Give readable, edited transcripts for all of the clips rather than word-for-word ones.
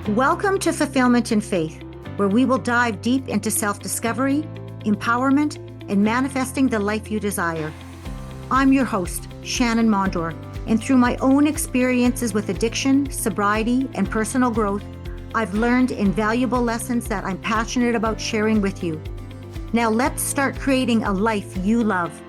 Welcome to Fulfillment in Faith, where we will dive deep into self-discovery, empowerment, and manifesting the life you desire. I'm your host, Shannan Mondor, and through my own experiences with addiction, sobriety, and personal growth, I've learned invaluable lessons that I'm passionate about sharing with you. Now let's start creating a life you love.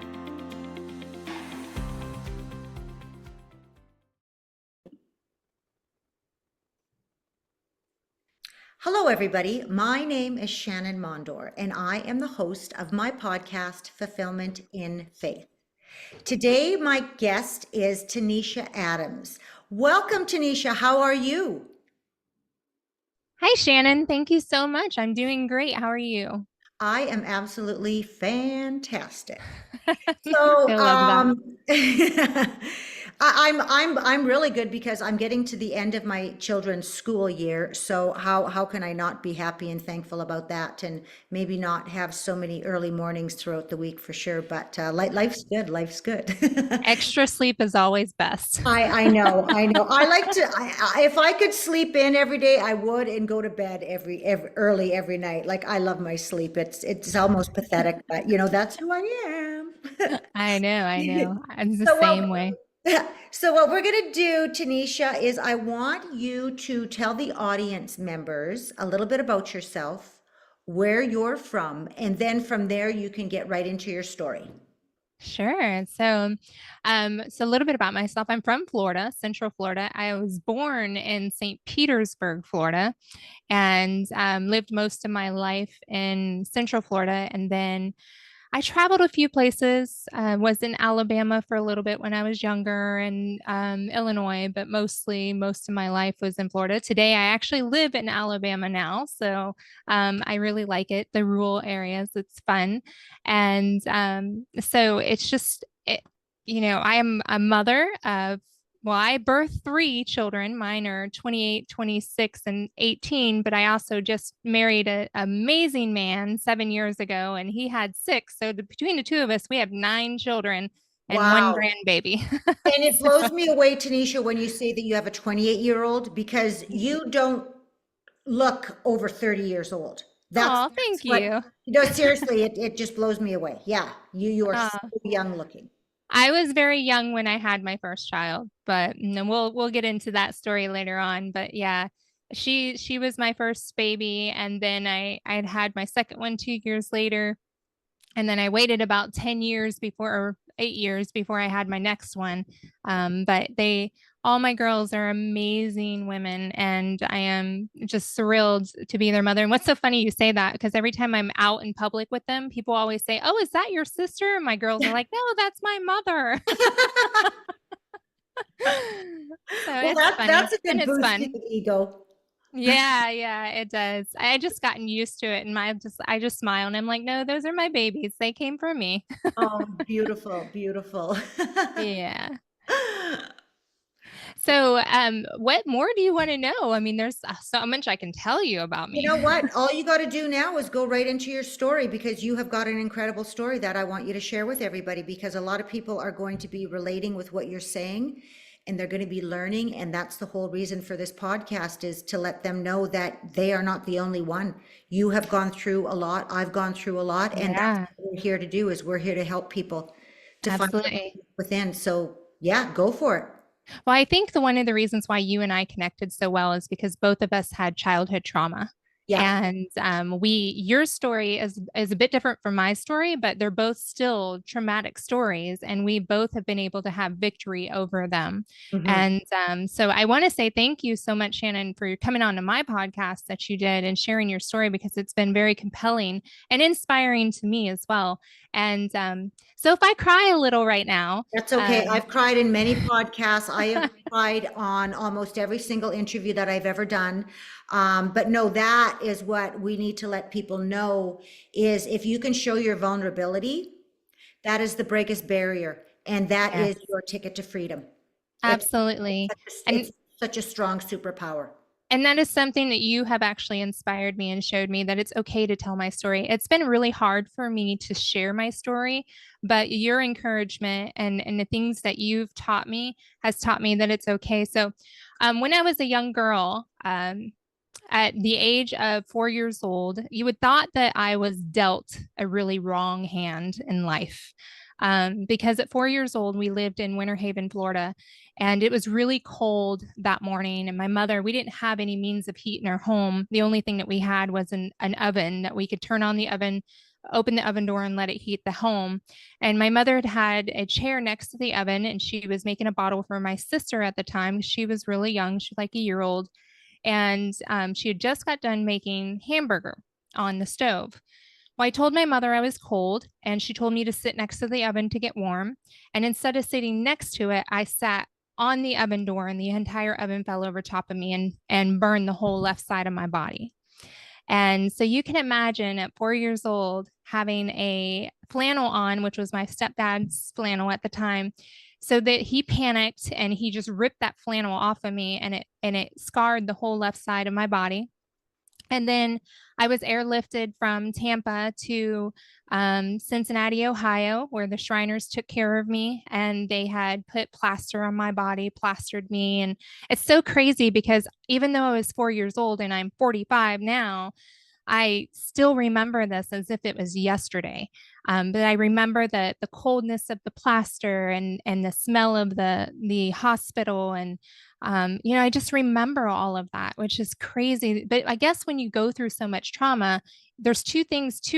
Hello, everybody. My name is Shannan Mondor, and I am the host of my podcast, Fulfillment in Faith. Today, my guest is Tanisha Adams. Welcome, Tanisha. How are you? Hi, Shannan. Thank you so much. I'm doing great. How are you? I am absolutely fantastic. I So, love that. I'm really good because I'm getting to the end of my children's school year. So how can I not be happy and thankful about that, and maybe not have so many early mornings throughout the week for sure. But life's good. Life's good. Extra sleep is always best. I know, I know. I like to, if I could sleep in every day, I would, and go to bed every early every night. Like, I love my sleep. It's almost pathetic, but that's who I am. I know, I know. I'm the So same what, way. so what we're gonna do, Tanisha, is I want you to tell the audience members a little bit about yourself, where you're from, and then from there you can get right into your story. Sure. So a little bit about myself. I'm from Florida, Central Florida. I was born in St. Petersburg, Florida, and lived most of my life in Central Florida. And then I traveled a few places. Was in Alabama for a little bit when I was younger, and Illinois, but mostly most of my life was in Florida. Today, I actually live in Alabama now, so I really like it. The rural areas, it's fun, and so it's just it. I am a mother of. Well, I birthed three children. Mine are 28, 26, and 18, but I also just married an amazing man 7 years ago, and he had six. So between the two of us, we have nine children and one Wow. grandbaby. And it So, blows me away, Tanisha, when you say that you have a 28-year-old, because you don't look over 30 years old. oh, That's thank what, you. seriously, it just blows me away. Yeah, you are so Uh, young looking. I was very young when I had my first child, but we'll get into that story later on. But yeah, she was my first baby, and then I had my second one 2 years later. And then I waited about 10 years before, or 8 years before I had my next one. But all my girls are amazing women, and I am just thrilled to be their mother. And what's so funny you say that, because every time I'm out in public with them, people always say, "Oh, is that your sister?" And my girls are like, "No, that's my mother." So Well, it's funny that's a and good it's boost to fun. the ego. Yeah, yeah, it does. I just gotten used to it, and I just smile and I'm like, no, those are my babies. They came from me. Oh, beautiful, beautiful. Yeah. So, what more do you want to know? I mean, there's so much I can tell you about You me. know what? All you got to do now is go right into your story, because you have got an incredible story that I want you to share with everybody, because a lot of people are going to be relating with what you're saying, and they're going to be learning. And that's the whole reason for this podcast, is to let them know that they are not the only one. You have gone through a lot. I've gone through a lot. And that's Yeah, what we're here to do, is we're here to help people to find absolutely. within. So yeah, go for it. Well, I think one of the reasons why you and I connected so well is because both of us had childhood trauma. Yeah. And your story is a bit different from my story, but they're both still traumatic stories, and we both have been able to have victory over them. Mhm. And so I want to say thank you so much, Shannan, for coming on to my podcast that you did and sharing your story, because it's been very compelling and inspiring to me as well. And so if I cry a little right now, That's okay. I've cried in many podcasts. I have cried on almost every single interview that I've ever done. But no, that is what we need to let people know, is if you can show your vulnerability, that is the biggest barrier. And that yes, is your ticket to freedom. It's, absolutely. it's And such a strong superpower. And that is something that you have actually inspired me and showed me that it's okay to tell my story. It's been really hard for me to share my story, but your encouragement and the things that you've taught me has taught me that it's okay. So, when I was a young girl, At the age of 4 years old, you would thought that I was dealt a really wrong hand in life. Because at 4 years old, we lived in Winter Haven, Florida, and it was really cold that morning. And my mother, we didn't have any means of heat in our home. The only thing that we had was an oven that we could turn on the oven, open the oven door, and let it heat the home. And my mother had a chair next to the oven, and she was making a bottle for my sister at the time. She was really young, she was like a year old, and she had just got done making hamburger on the stove. Well, I told my mother I was cold, and she told me to sit next to the oven to get warm. And instead of sitting next to it, I sat on the oven door, and the entire oven fell over top of me and burned the whole left side of my body. And so you can imagine at 4 years old having a flannel on, which was my stepdad's flannel at the time, so that he panicked and he just ripped that flannel off of me, and it scarred the whole left side of my body. And then I was airlifted from Tampa to Cincinnati, Ohio, where the Shriners took care of me, and they had put plaster on my body, plastered me. And it's so crazy because even though I was 4 years old and I'm 45 now, I still remember this as if it was yesterday. But I remember the coldness of the plaster and the smell of the hospital. And I just remember all of that, which is crazy. But I guess when you go through so much trauma, there's two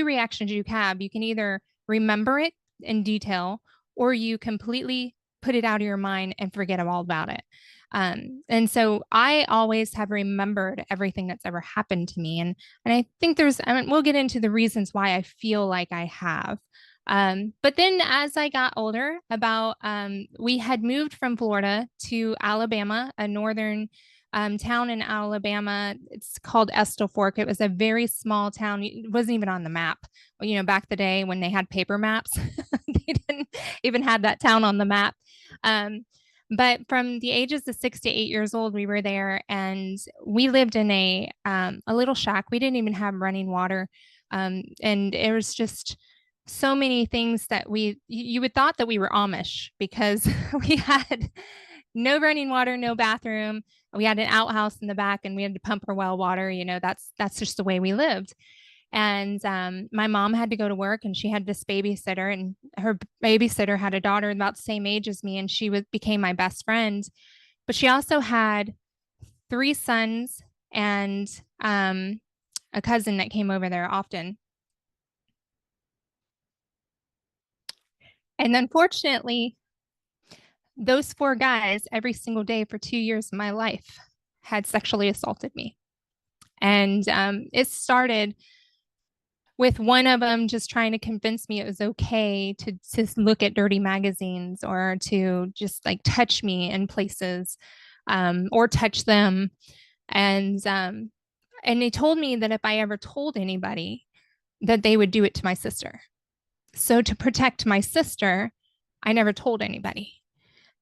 reactions you have. You can either remember it in detail, or you completely put it out of your mind and forget all about it. And so I always have remembered everything that's ever happened to me. And I think we'll get into the reasons why I feel like I have. But then as I got older, we had moved from Florida to Alabama, a northern town in Alabama. It's called Estill Fork. It was a very small town. It wasn't even on the map. Back the day when they had paper maps, they didn't even have that town on the map. But from the ages of 6 to 8 years old, we were there, and we lived in a little shack. We didn't even have running water, and it was just so many things that you would thought that we were Amish because we had no running water, no bathroom. We had an outhouse in the back, and we had to pump our well water. That's just the way we lived. And my mom had to go to work, and she had this babysitter, and her babysitter had a daughter about the same age as me, and became my best friend. But she also had 3 sons and a cousin that came over there often. And unfortunately, those 4 guys every single day for 2 years of my life had sexually assaulted me. And it started with one of them just trying to convince me it was okay to look at dirty magazines, or to just like touch me in places, or touch them. And they told me that if I ever told anybody, that they would do it to my sister. So to protect my sister, I never told anybody.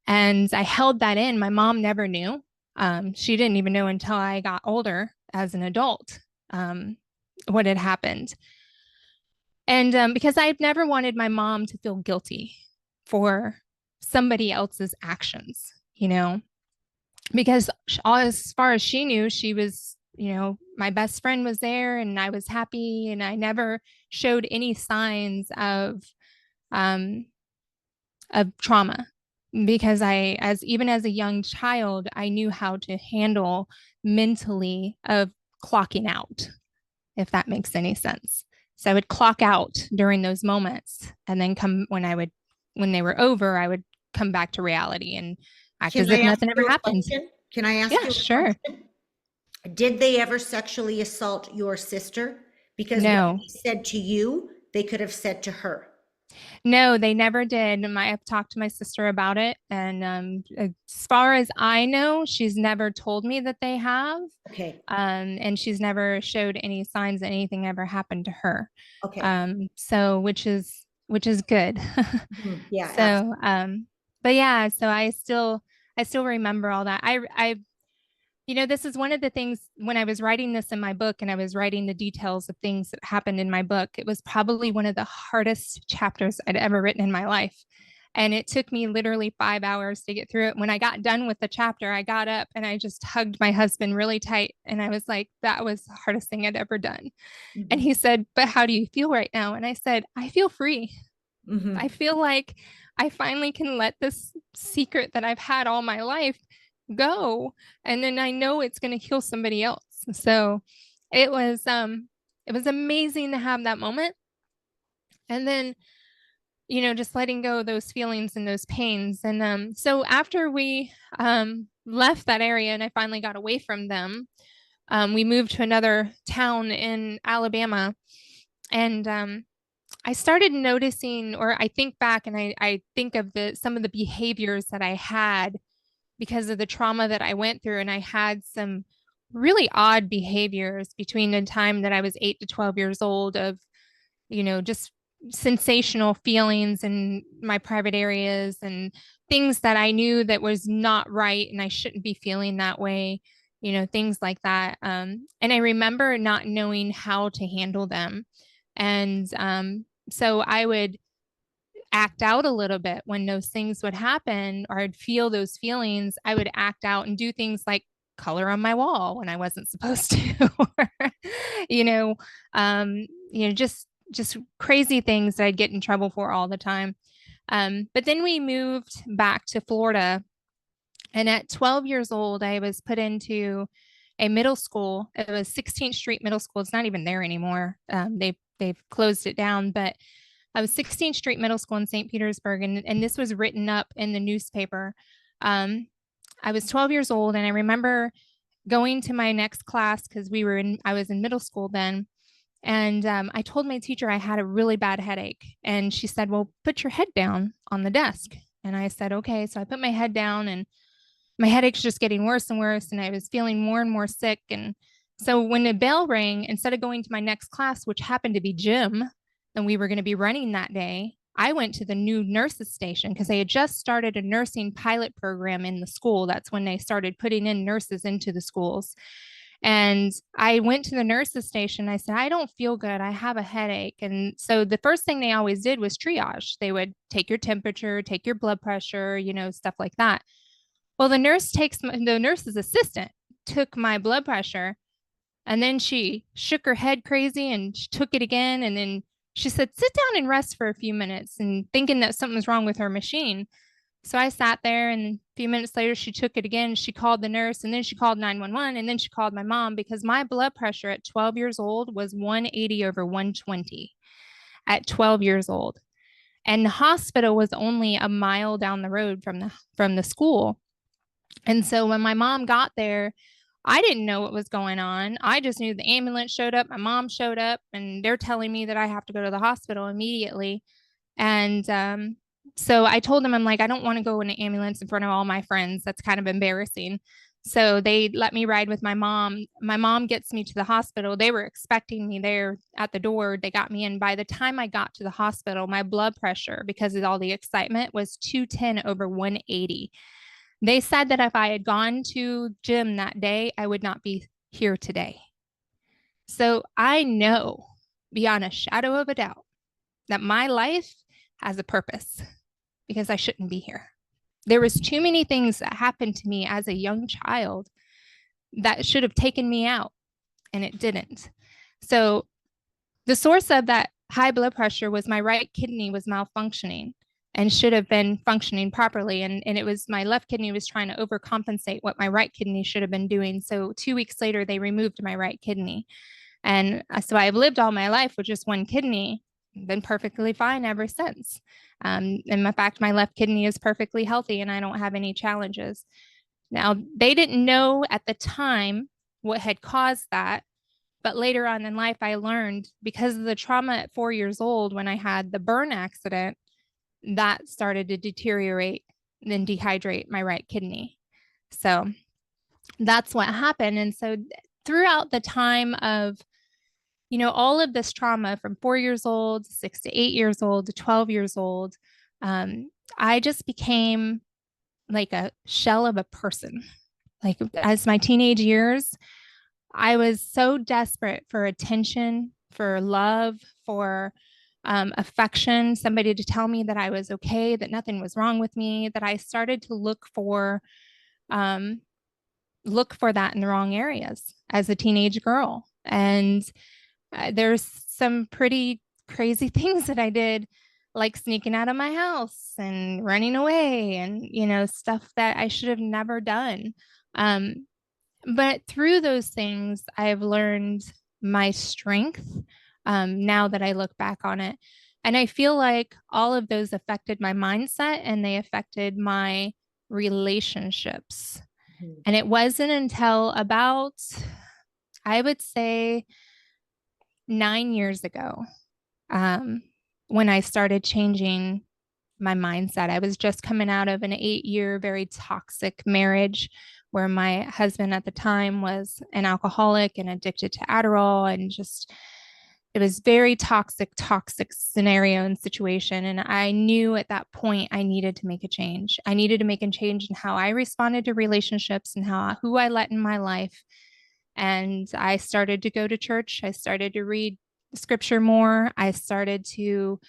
And I held that in. My mom never knew. She didn't even know until I got older as an adult what had happened. And because I've never wanted my mom to feel guilty for somebody else's actions, because as far as she knew, she was, my best friend was there, and I was happy, and I never showed any signs of trauma, because even as a young child, I knew how to handle mentally of clocking out, if that makes any sense. So I would clock out during those moments, and then when they were over, I would come back to reality and act as if nothing ever happened. Can I ask you? Yeah, sure. Did they ever sexually assault your sister? Because no. what they said to you, they could have said to her. No, they never did. I've talked to my sister about it, and as far as I know, she's never told me that they have. Okay. And she's never showed any signs that anything ever happened to her. Okay. So which is good. Yeah. So, but yeah, so I still remember all that. This is one of the things when I was writing this in my book, and I was writing the details of things that happened in my book, it was probably one of the hardest chapters I'd ever written in my life. And it took me literally 5 hours to get through it. When I got done with the chapter, I got up and I just hugged my husband really tight. And I was like, that was the hardest thing I'd ever done. Mm-hmm. And he said, but how do you feel right now? And I said, I feel free. Mm-hmm. I feel like I finally can let this secret that I've had all my life go. And then I know it's going to heal somebody else. So it was amazing to have that moment. And then, just letting go of those feelings and those pains. And so after we left that area and I finally got away from them, we moved to another town in Alabama. And I started noticing, or I think back and I think of some of the behaviors that I had because of the trauma that I went through. And I had some really odd behaviors between the time that I was 8 to 12 years old of, just sensational feelings in my private areas and things that I knew that was not right and I shouldn't be feeling that way, things like that. And I remember not knowing how to handle them. And so I would act out a little bit when those things would happen or I'd feel those feelings. I would act out and do things like color on my wall when I wasn't supposed to, or, you know, just crazy things that I'd get in trouble for all the time. But then we moved back to Florida, and at 12 years old, I was put into a middle school. It was 16th Street Middle School. It's not even there anymore. They've closed it down, but I was 16th Street Middle School in St. Petersburg, and this was written up in the newspaper. I was 12 years old, and I remember going to my next class because I was in middle school then. And I told my teacher I had a really bad headache. And she said, well, put your head down on the desk. And I said, okay. So I put my head down, and my headache's just getting worse and worse. And I was feeling more and more sick. And so when the bell rang, instead of going to my next class, which happened to be gym, and we were going to be running that day, I went to the new nurses station because they had just started a nursing pilot program in the school. That's when they started putting in nurses into the schools. And I went to the nurses station. I said, I don't feel good. I have a headache. And so the first thing they always did was triage. They would take your temperature, take your blood pressure, stuff like that. Well, the nurse's assistant took my blood pressure, and then she shook her head crazy and she took it again. And then she said, sit down and rest for a few minutes, and thinking that something was wrong with her machine. So I sat there, and a few minutes later, she took it again. She called the nurse, and then she called 911, and then she called my mom because my blood pressure at 12 years old was 180 over 120 at 12 years old. And the hospital was only a mile down the road from the school. And so when my mom got there, I didn't know what was going on. I just knew the ambulance showed up, my mom showed up, and they're telling me that I have to go to the hospital immediately. And so I told them, I'm like, I don't want to go in an ambulance in front of all my friends. That's kind of embarrassing. So they let me ride with my mom. My mom gets me to the hospital. They were expecting me there at the door. They got me in. By the time I got to the hospital, my blood pressure, because of all the excitement, was 210 over 180. They said that if I had gone to gym that day, I would not be here today. So I know beyond a shadow of a doubt that my life has a purpose because I shouldn't be here. There was too many things that happened to me as a young child that should have taken me out, and it didn't. So the source of that high blood pressure was my right kidney was malfunctioning and should have been functioning properly. And it was my left kidney was trying to overcompensate what my right kidney should have been doing. So 2 weeks later, they removed my right kidney. And so I've lived all my life with just one kidney, been perfectly fine ever since. And in fact, my left kidney is perfectly healthy and I don't have any challenges. Now, they didn't know at the time what had caused that. But later on in life, I learned because of the trauma at 4 years old when I had the burn accident, that started to deteriorate and then dehydrate my right kidney. So that's what happened. And so throughout the time of, all of this trauma from 4 years old, 6 to 8 years old to 12 years old, I just became like a shell of a person. Like as my teenage years, I was so desperate for attention, for love, for affection, somebody to tell me that I was okay, that nothing was wrong with me, that I started to um, look for that in the wrong areas as a teenage girl. And there's some pretty crazy things that I did, like sneaking out of my house and running away and, stuff that I should have never done. Um, but through those things, I've learned my strength now that I look back on it. And I feel like all of those affected my mindset and they affected my relationships. Mhm. And it wasn't until about, I would say, 9 years ago, um, when I started changing my mindset. I was just coming out of an 8 year, very toxic marriage where my husband at the time was an alcoholic and addicted to Adderall, and just it was very toxic scenario and situation. And I knew at that point I needed to make a change. I needed to make a change in how I responded to relationships and who I let in my life. And I started to go to church. I started to read scripture more. I started to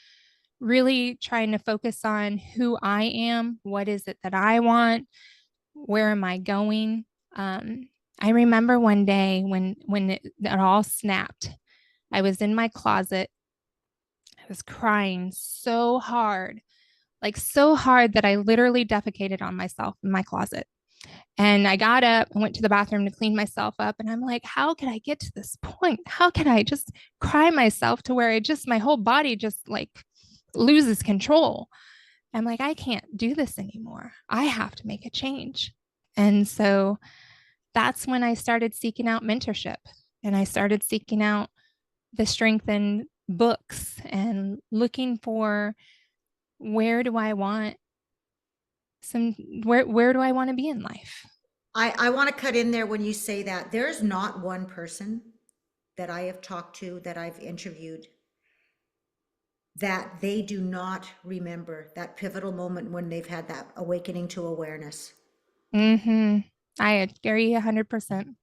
really trying to focus on who I am, what is it that I want, where am I going. I remember one day when it all snapped. I was in my closet. I was crying so hard that I literally defecated on myself in my closet. And I got up and went to the bathroom to clean myself up. And I'm like, how could I get to this point? How can I just cry myself to where my whole body just like loses control? I'm like, I can't do this anymore. I have to make a change. And so that's when I started seeking out mentorship and I started seeking out the strength in books and looking for where do I want some where do I want to be in life? I want to cut in there when you say that. There's not one person that I have talked to, that I've interviewed, that they do not remember that pivotal moment when they've had that awakening to awareness. Mm-hmm. I agree 100%.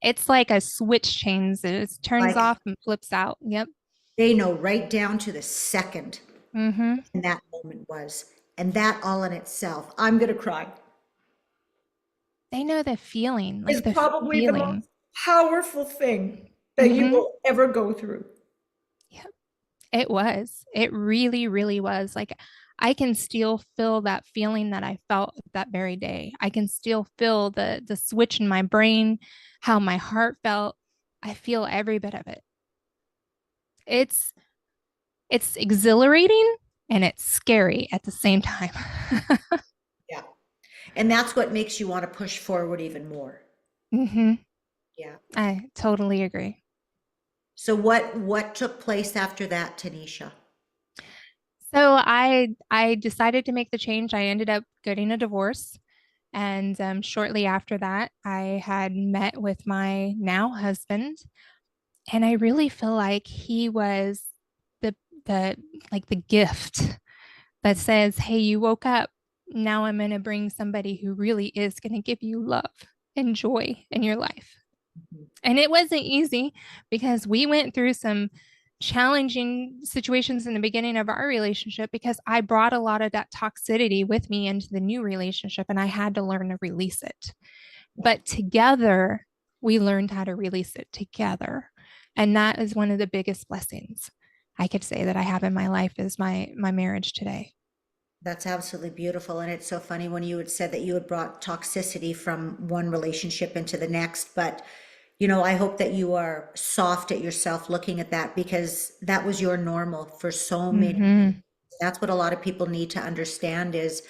It's like a switch changes. It turns Like off and flips out. Yep. they know right down to the second Mm-hmm. when that moment was. And that all in itself, I'm going to cry, They know the feeling, is like the probably the feeling. most powerful thing that you Mm-hmm. will ever go through. Yep. It was. It really, really was. Like I can still feel that feeling that I felt that very day. I can still feel the switch in my brain, how my heart felt. I feel every bit of it. It's it's exhilarating and it's scary at the same time. Yeah. And that's what makes you want to push forward even more. Mm-hmm. Yeah. I totally agree. So what took place after that, Tanisha? So I decided to make the change. I ended up getting a divorce. And shortly after that, I had met with my now husband, and I really feel like he was the the like the gift that says, "Hey, you woke up. Now I'm going to bring somebody who really is going to give you love and joy in your life." Mhm. And it wasn't easy because we went through some challenging situations in the beginning of our relationship because I brought a lot of that toxicity with me into the new relationship and I had to learn to release it. Yeah. But together, we learned how to release it together. And that is one of the biggest blessings I could say that I have in my life is my marriage today. That's absolutely beautiful. And it's so funny when you had said that you had brought toxicity from one relationship into the next. But, I hope that you are soft at yourself looking at that, because that was your normal for so many. Mm-hmm. That's what a lot of people need to understand is,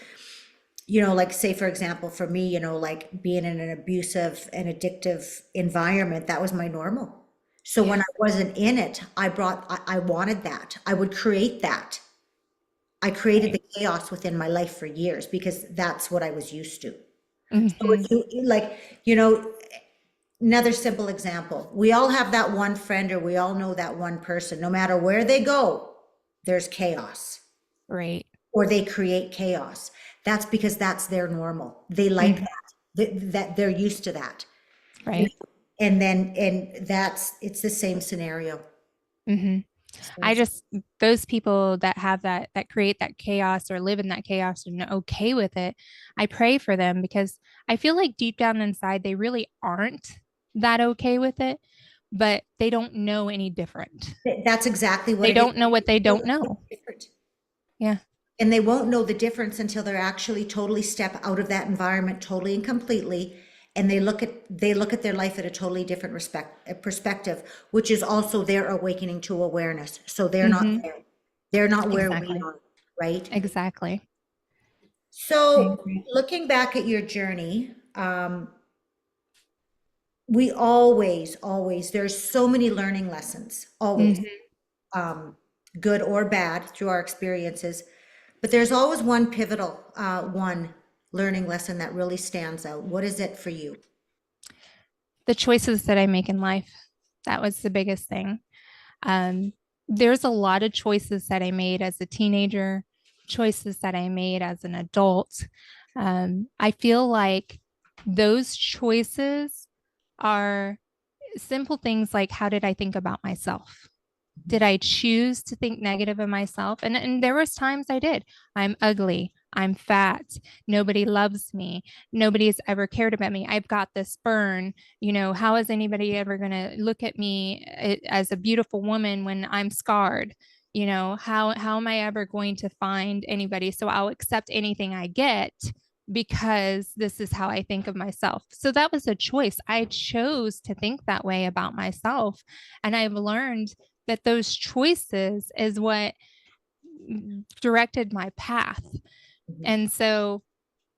like say, for example, for me, like being in an abusive and addictive environment, that was my normal. So when Yeah. I wasn't in it, I wanted that. I would create that. I created Right. the chaos within my life for years because that's what I was used to. So Mm-hmm. if another simple example, we all have that one friend, or we all know that one person, no matter where they go, there's chaos, Right. or they create chaos. That's because that's their normal. They like Mm-hmm. that they're used to that. You Right. know? And it's the same scenario. Mm-hmm. I just, those people that have that create that chaos or live in that chaos and are okay with it, I pray for them because I feel like deep down inside, they really aren't that okay with it, but they don't know any different. That's exactly what They it is. don't know what they don't know. Different. Yeah. And they won't know the difference until they're actually totally step out of that environment totally and completely. And they look at their life at a totally different perspective, which is also their awakening to awareness. So they're not Hmm. there. They're not where we Exactly. are, right? Exactly. I So agree. looking back at your journey, we always, there's so many learning lessons, always, Hmm. um, good or bad through our experiences. But there's always one pivotal, one learning lesson that really stands out. What is it for you? The choices that I make in life, that was the biggest thing. Um, there's a lot of choices that I made as a teenager, choices that I made as an adult. I feel like those choices are simple things like how did I think about myself? Did I choose to think negative of myself? And there was times I did. I'm ugly. I'm fat. Nobody loves me. Nobody's ever cared about me. I've got this burn. How is anybody ever going to look at me as a beautiful woman when I'm scarred? How am I ever going to find anybody? So I'll accept anything I get because this is how I think of myself. So that was a choice. I chose to think that way about myself. And I've learned that those choices is what directed my path. Mhm. And so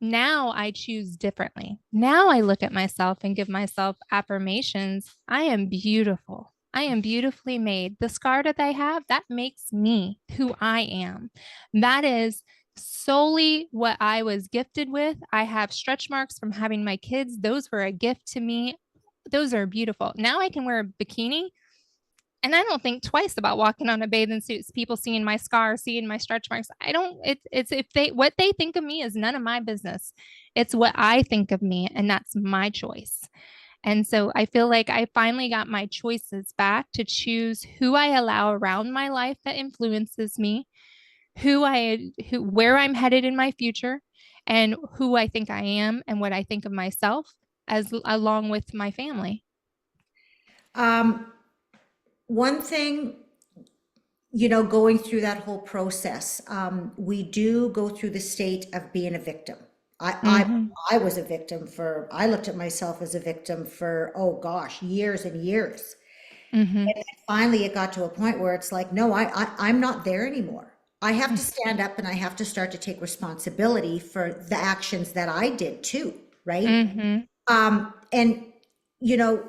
now I choose differently. Now I look at myself and give myself affirmations. I am beautiful. I am beautifully made. The scar that I have, that makes me who I am. That is solely what I was gifted with. I have stretch marks from having my kids. Those were a gift to me. Those are beautiful. Now I can wear a bikini and I don't think twice about walking on a bathing suit. People seeing my scars, seeing my stretch marks. I don't. It's if they what they think of me is none of my business. It's what I think of me, and that's my choice. And so I feel like I finally got my choices back to choose who I allow around my life that influences me, where I'm headed in my future, and who I think I am, and what I think of myself, as along with my family. Um, One thing, going through that whole process, we do go through the state of being a victim. I, I, Mm-hmm. I was a victim I looked at myself as a victim for, oh gosh, years and years. Mm-hmm. And then finally it got to a point where it's like, no, I'm not there anymore. I have to stand up and I have to start to take responsibility for the actions that I did too, right? Mm-hmm. And you know,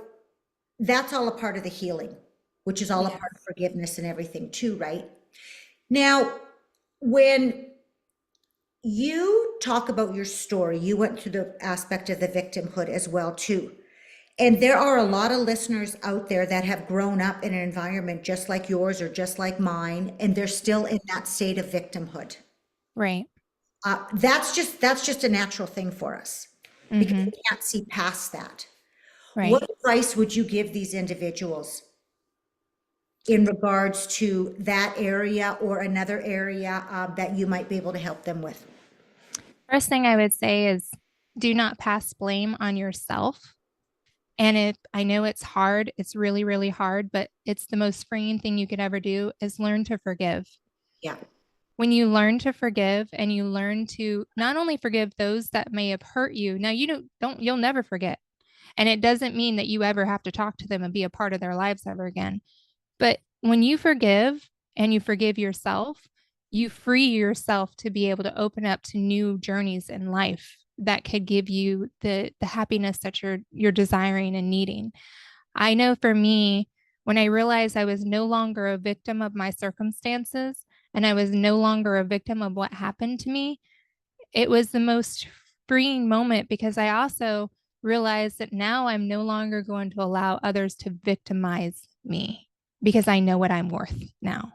that's all a part of the healing, which is all a Yeah. part of forgiveness and everything too, right? Now, when you talk about your story, you went through the aspect of the victimhood as well too. And there are a lot of listeners out there that have grown up in an environment just like yours or just like mine, and they're still in that state of victimhood. Right. That's just a natural thing for us because Mm-hmm. we can't see past that. What Right. advice would you give these individuals in regards to that area or another area that you might be able to help them with? First thing I would say is do not pass blame on yourself. And if I know it's hard, it's really, really hard, but it's the most freeing thing you could ever do is learn to forgive. Yeah. When you learn to forgive and you learn to not only forgive those that may have hurt you, now you you'll never forget. And it doesn't mean that you ever have to talk to them and be a part of their lives ever again. But when you forgive and you forgive yourself, you free yourself to be able to open up to new journeys in life that could give you the happiness that you're desiring and needing. I know for me, when I realized I was no longer a victim of my circumstances and I was no longer a victim of what happened to me, it was the most freeing moment because I also realized that now I'm no longer going to allow others to victimize me because I know what I'm worth now.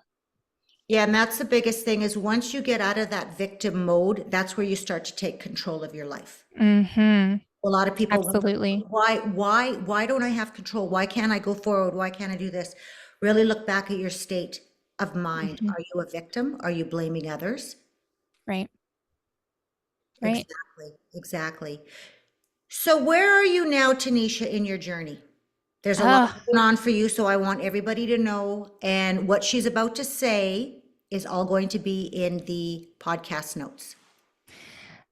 Yeah, and that's the biggest thing is once you get out of that victim mode, that's where you start to take control of your life. Mm-hmm. A lot of people wonder, Absolutely. why don't I have control? Why can't I go forward? Why can't I do this? Really look back at your state. of mind. Mhm. Are you a victim? Are you blaming others? Right. Right. Exactly, exactly. So where are you now, Tanisha, in your journey? There's a lot Oh, going on for you, so I want everybody to know. And what she's about to say is all going to be in the podcast notes.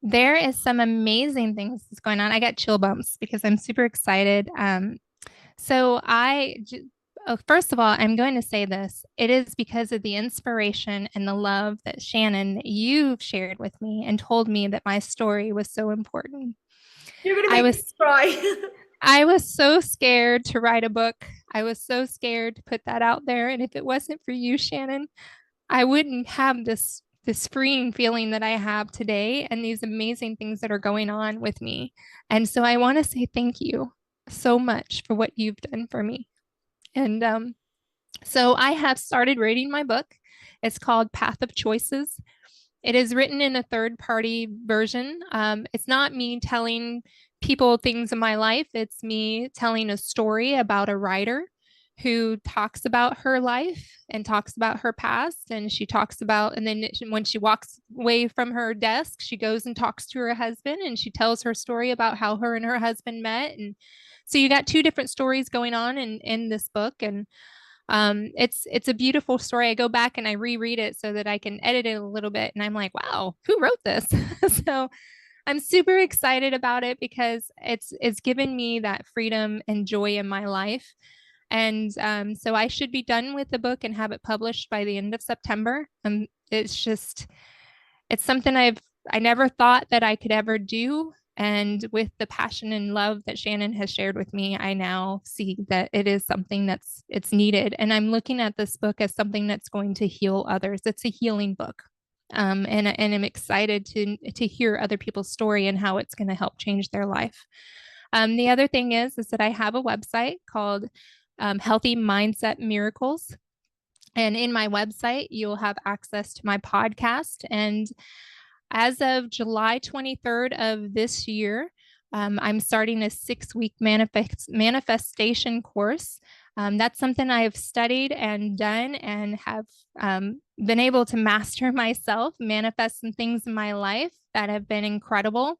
there is some amazing things that's going on. I got chill bumps because I'm super excited. So first of all, I'm going to say this. It is because of the inspiration and the love that Shannan, you've shared with me and told me that my story was so important. You're going to I make me was cry. I was so scared to write a book. I was so scared to put that out there. And if it wasn't for you, Shannan, I wouldn't have this freeing feeling that I have today and these amazing things that are going on with me. And so I want to say thank you so much for what you've done for me. And so I have started reading my book. It's called Path of Choices. It is written in a third party version. It's not me telling people things in my life, it's me telling a story about a writer who talks about her life and talks about her past. And she talks about, and then when she walks away from her desk, she goes and talks to her husband and she tells her story about how her and her husband met. And so you got two different stories going on in this book. And it's a beautiful story. I go back and I reread it so that I can edit it a little bit, and I'm like, wow, who wrote this? So I'm super excited about it because it's given me that freedom and joy in my life. And so I should be done with the book and have it published by the end of September. It's something I never thought that I could ever do. And with the passion and love that Shannan has shared with me, I now see that it is something it's needed. And I'm looking at this book as something that's going to heal others. It's a healing book. And I'm excited to hear other people's story and how it's going to help change their life. The other thing is that I have a website called Healthy Mindset Miracles. And in my website, you'll have access to my podcast. And as of July 23rd of this year, I'm starting a 6-week manifestation course. That's something I've studied and done and have been able to master myself, manifest some things in my life that have been incredible.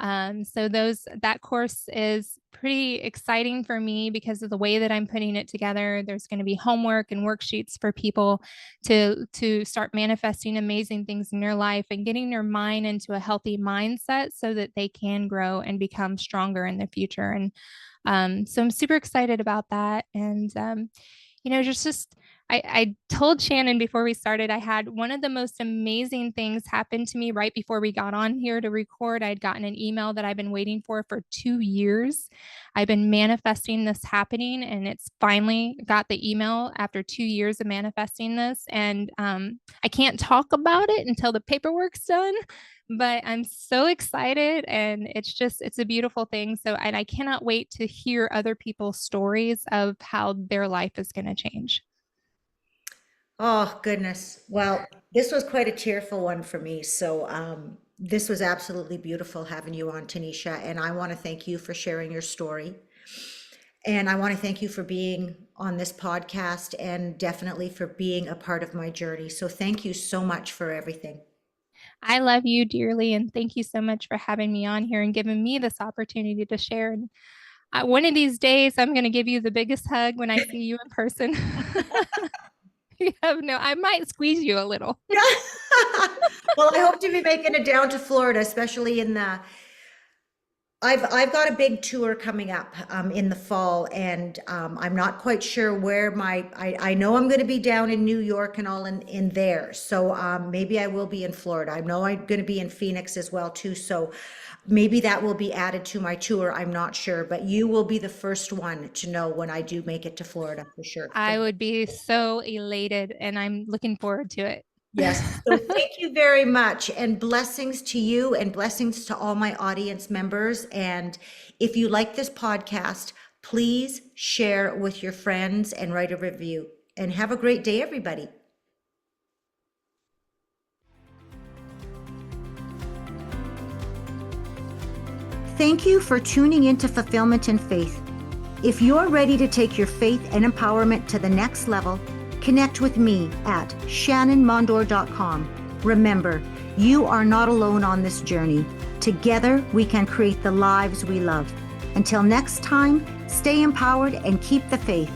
So that course is pretty exciting for me because of the way that I'm putting it together. There's going to be homework and worksheets for people to start manifesting amazing things in their life and getting their mind into a healthy mindset so that they can grow and become stronger in the future. And so I'm super excited about that. And just I told Shannan before we started, I had one of the most amazing things happen to me right before we got on here to record. I'd gotten an email that I've been waiting for 2 years. I've been manifesting this happening, and it's finally got the email after 2 years of manifesting this. And I can't talk about it until the paperwork's done, but I'm so excited, and it's a beautiful thing. So, and I cannot wait to hear other people's stories of how their life is going to change. Oh, goodness. Well, this was quite a tearful one for me. So, this was absolutely beautiful having you on, Tanisha. And I want to thank you for sharing your story. And I want to thank you for being on this podcast and definitely for being a part of my journey. So, thank you so much for everything. I love you dearly, and thank you so much for having me on here and giving me this opportunity to share. And one of these days, I'm going to give you the biggest hug when I see you in person. I might squeeze you a little. Well, I hope to be making it down to Florida, especially in the I've got a big tour coming up in the fall, and I'm not quite sure where I know I'm going to be down in New York and all in there. So maybe I will be in Florida. I know I'm going to be in Phoenix as well too. So maybe that will be added to my tour. I'm not sure, but you will be the first one to know when I do make it to Florida for sure. I would be so elated, and I'm looking forward to it. Yes. So thank you very much, and blessings to you and blessings to all my audience members. And if you like this podcast, please share with your friends and write a review. And have a great day, everybody. Thank you for tuning into Fulfillment and Faith. If you're ready to take your faith and empowerment to the next level, Connect with me at shannonmondor.com. Remember, you are not alone on this journey. Together, we can create the lives we love. Until next time, stay empowered and keep the faith.